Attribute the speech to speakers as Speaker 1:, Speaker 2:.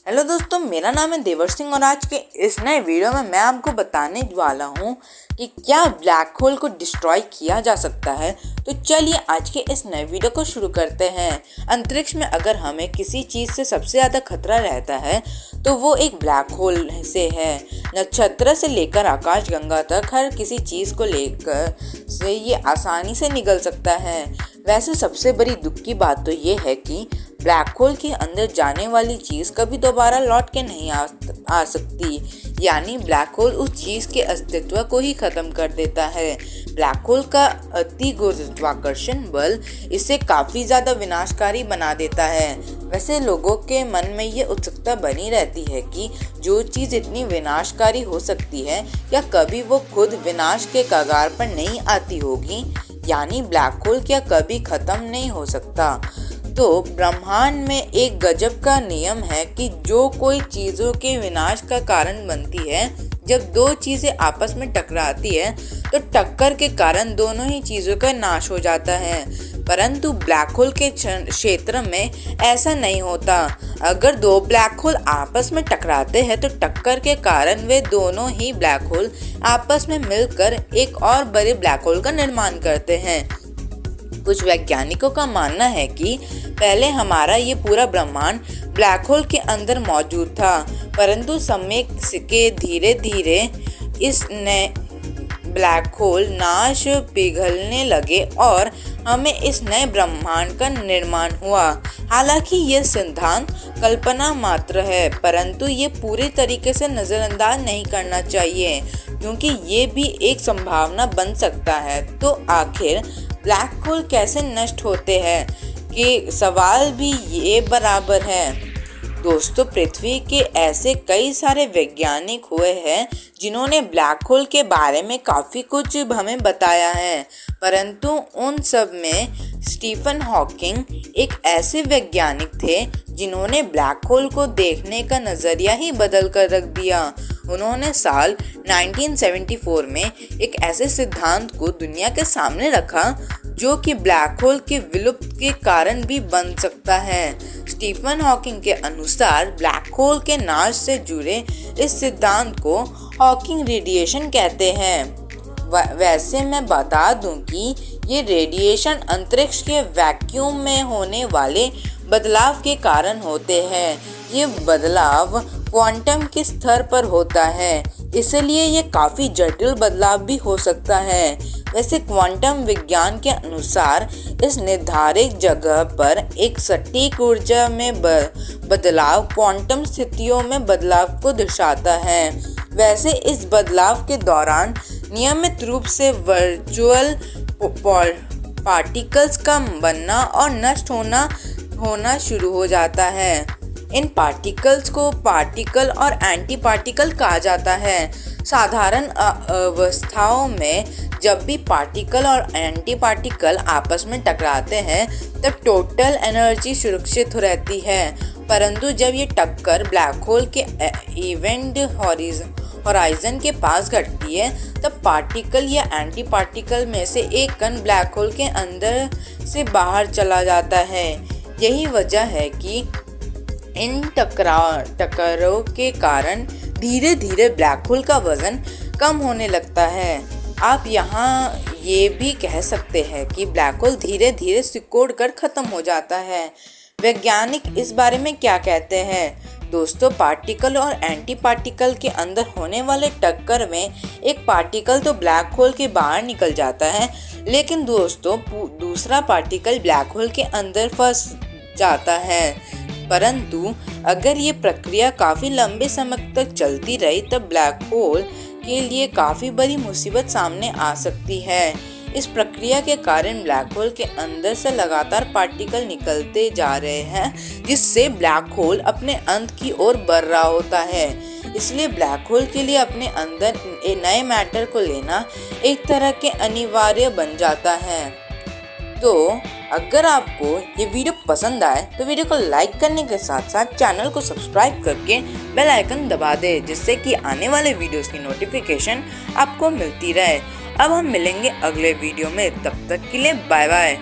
Speaker 1: Hello दोस्तों, मेरा नाम है देवर सिंह और आज के इस नए वीडियो में मैं आपको बताने वाला हूँ कि क्या ब्लैक होल को डिस्ट्रॉय किया जा सकता है। तो चलिए आज के इस नए वीडियो को शुरू करते हैं। अंतरिक्ष में अगर हमें किसी चीज़ से सबसे ज़्यादा खतरा रहता है तो वो एक ब्लैक होल से है। नक्षत्र से लेकर आकाशगंगा तक हर किसी चीज़ को लेकर से ये आसानी से निकल सकता है। वैसे सबसे बड़ी दुख की बात तो ये है कि ब्लैक होल के अंदर जाने वाली चीज़ कभी दोबारा लौट के नहीं आ सकती, यानी ब्लैक होल उस चीज़ के अस्तित्व को ही ख़त्म कर देता है। ब्लैक होल का अति गुरुत्वाकर्षण बल इसे काफ़ी ज़्यादा विनाशकारी बना देता है। वैसे लोगों के मन में ये उत्सुकता बनी रहती है कि जो चीज़ इतनी विनाशकारी हो सकती है क्या कभी वो खुद विनाश के कगार पर नहीं आती होगी, यानी ब्लैक होल क्या कभी ख़त्म नहीं हो सकता। तो ब्रह्मांड में एक गजब का नियम है कि जो कोई चीज़ों के विनाश का कारण बनती है, जब दो चीज़ें आपस में टकराती है तो टक्कर के कारण दोनों ही चीज़ों का नाश हो जाता है। परंतु ब्लैक होल के क्षेत्र में ऐसा नहीं होता। अगर दो ब्लैक होल आपस में टकराते हैं तो टक्कर के कारण वे दोनों ही ब्लैक होल आपस में मिलकर एक और बड़े ब्लैक होल का निर्माण करते हैं। कुछ वैज्ञानिकों का मानना है कि पहले हमारा ये पूरा ब्रह्मांड ब्लैक होल के अंदर मौजूद था, परंतु समय के धीरे धीरे इस नए ब्लैक होल नाश पिघलने लगे और हमें इस नए ब्रह्मांड का निर्माण हुआ। हालांकि यह सिद्धांत कल्पना मात्र है, परंतु ये पूरी तरीके से नज़रअंदाज नहीं करना चाहिए क्योंकि ये भी एक संभावना बन सकता है। तो आखिर ब्लैक होल कैसे नष्ट होते हैं कि सवाल भी ये बराबर है। दोस्तों, पृथ्वी के ऐसे कई सारे वैज्ञानिक हुए हैं जिन्होंने ब्लैक होल के बारे में काफ़ी कुछ हमें बताया है, परंतु उन सब में स्टीफन हॉकिंग एक ऐसे वैज्ञानिक थे जिन्होंने ब्लैक होल को देखने का नज़रिया ही बदल कर रख दिया। उन्होंने साल 1974 में एक ऐसे सिद्धांत को दुनिया के सामने रखा जो कि ब्लैक होल के विलुप्त के कारण भी बन सकता है। स्टीफन हॉकिंग के अनुसार ब्लैक होल के नाश से जुड़े इस सिद्धांत को हॉकिंग रेडिएशन कहते हैं। वैसे मैं बता दूं कि ये रेडिएशन अंतरिक्ष के वैक्यूम में होने वाले बदलाव के कारण होते हैं। ये बदलाव क्वांटम के स्तर पर होता है, इसलिए ये काफ़ी जटिल बदलाव भी हो सकता है। वैसे क्वांटम विज्ञान के अनुसार इस निर्धारित जगह पर एक सटीक ऊर्जा में बदलाव क्वांटम स्थितियों में बदलाव को दर्शाता है। वैसे इस बदलाव के दौरान नियमित रूप से वर्चुअल पार्टिकल्स का बनना और नष्ट होना शुरू हो जाता है। इन पार्टिकल्स को पार्टिकल और एंटी पार्टिकल कहा जाता है। साधारण अवस्थाओं में जब भी पार्टिकल और एंटी पार्टिकल आपस में टकराते हैं तब टोटल एनर्जी सुरक्षित रहती है, परंतु जब ये टक्कर ब्लैक होल के इवेंट हॉराइजन के पास घटती है तब पार्टिकल या एंटी पार्टिकल में से एक कण ब्लैक होल के अंदर से बाहर चला जाता है। यही वजह है कि इन टक्करों के कारण धीरे धीरे ब्लैक होल का वजन कम होने लगता है। आप यहाँ ये भी कह सकते हैं कि ब्लैक होल धीरे धीरे सिकुड़ कर ख़त्म हो जाता है। वैज्ञानिक इस बारे में क्या कहते हैं? दोस्तों, पार्टिकल और एंटी पार्टिकल के अंदर होने वाले टक्कर में एक पार्टिकल तो ब्लैक होल के बाहर निकल जाता है, लेकिन दोस्तों दूसरा पार्टिकल ब्लैक होल के अंदर फंस जाता है। परंतु अगर ये प्रक्रिया काफ़ी लंबे समय तक चलती रही तब ब्लैक होल के लिए काफ़ी बड़ी मुसीबत सामने आ सकती है। इस प्रक्रिया के कारण ब्लैक होल के अंदर से लगातार पार्टिकल निकलते जा रहे हैं, जिससे ब्लैक होल अपने अंत की ओर बढ़ रहा होता है। इसलिए ब्लैक होल के लिए अपने अंदर नए मैटर को लेना एक तरह के अनिवार्य बन जाता है। तो अगर आपको ये वीडियो पसंद आए तो वीडियो को लाइक करने के साथ साथ चैनल को सब्सक्राइब करके बेल आइकन दबा दे, जिससे कि आने वाले वीडियोस की नोटिफिकेशन आपको मिलती रहे। अब हम मिलेंगे अगले वीडियो में, तब तक के लिए बाय बाय।